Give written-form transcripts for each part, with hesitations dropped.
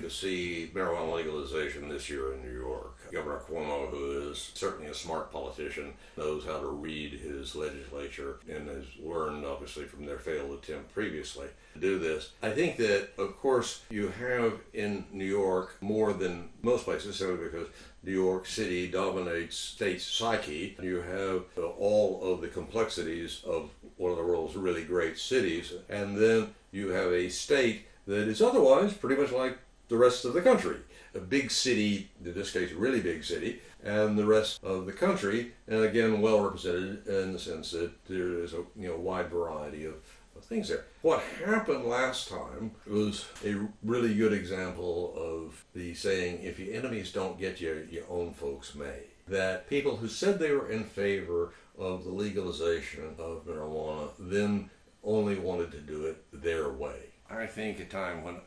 to see marijuana legalization this year in New York. Governor Cuomo, who is certainly a smart politician, knows how to read his legislature and has learned, obviously, from their failed attempt previously to do this. I think that, of course, you have in New York more than most places, simply because New York City dominates state's psyche. You have all of the complexities of one of the world's really great cities, and then you have a state that is otherwise pretty much like the rest of the country. A big city, in this case a really big city, and the rest of the country, and again well represented in the sense that there is a wide variety of things there. What happened last time was a really good example of the saying, if your enemies don't get you, your own folks may. That people who said they were in favor of the legalization of marijuana then only wanted to do it their way. I think a time when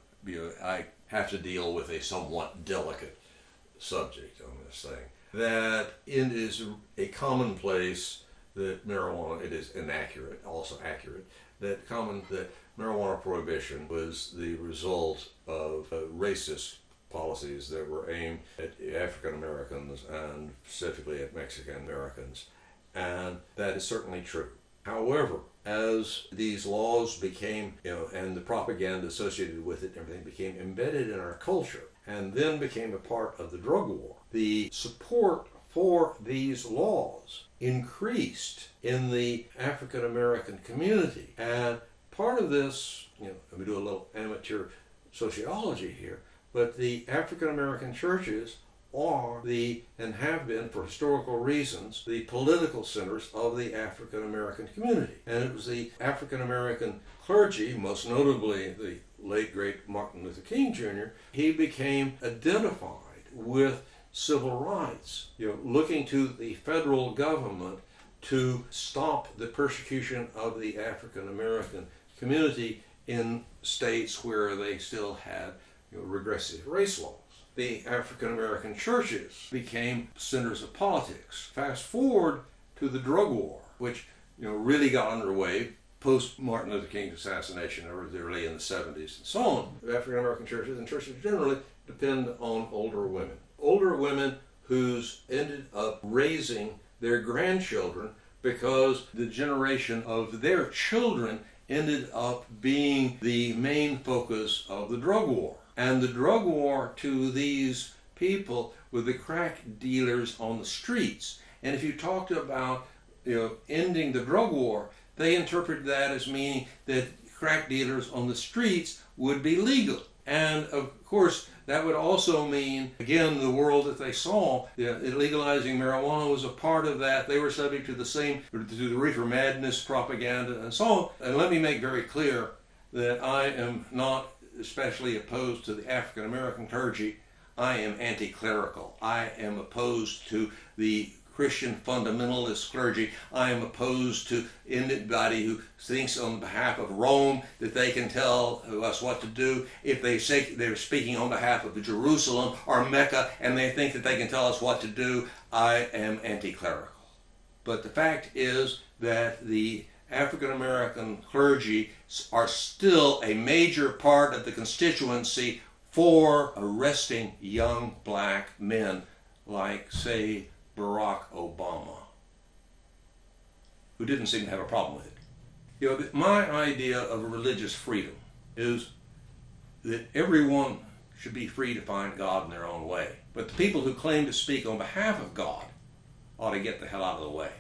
I have to deal with a somewhat delicate subject on this thing, that it is a commonplace that marijuana, it is inaccurate, also accurate, that marijuana prohibition was the result of racist policies that were aimed at African Americans and specifically at Mexican Americans. And that is certainly true. However, as these laws became, and the propaganda associated with it, everything became embedded in our culture and then became a part of the drug war, the support for these laws increased in the African American community. And part of this, let me do a little amateur sociology here, but the African American churches are and have been for historical reasons, the political centers of the African American community. And it was the African American clergy, most notably the late great Martin Luther King Jr., he became identified with civil rights, looking to the federal government to stop the persecution of the African American community in states where they still had regressive race laws. The African American churches became centers of politics. Fast forward to the drug war, which really got underway post Martin Luther King's assassination early in the 70s and so on. The African American churches and churches generally depend on older women. Older women who's ended up raising their grandchildren because the generation of their children ended up being the main focus of the drug war. And the drug war to these people were the crack dealers on the streets. And if you talked about ending the drug war, they interpreted that as meaning that crack dealers on the streets would be legal. And of course, that would also mean, again, the world that they saw, legalizing marijuana was a part of that. They were subject to the reefer madness propaganda and so on. And let me make very clear that I am not especially opposed to the African American clergy. I am anti-clerical. I am opposed to the Christian fundamentalist clergy. I am opposed to anybody who thinks on behalf of Rome that they can tell us what to do. If they say they're speaking on behalf of Jerusalem or Mecca and they think that they can tell us what to do, I am anti-clerical. But the fact is that the African American clergy are still a major part of the constituency for arresting young black men like, say, Barack Obama, who didn't seem to have a problem with it. My idea of religious freedom is that everyone should be free to find God in their own way. But the people who claim to speak on behalf of God ought to get the hell out of the way.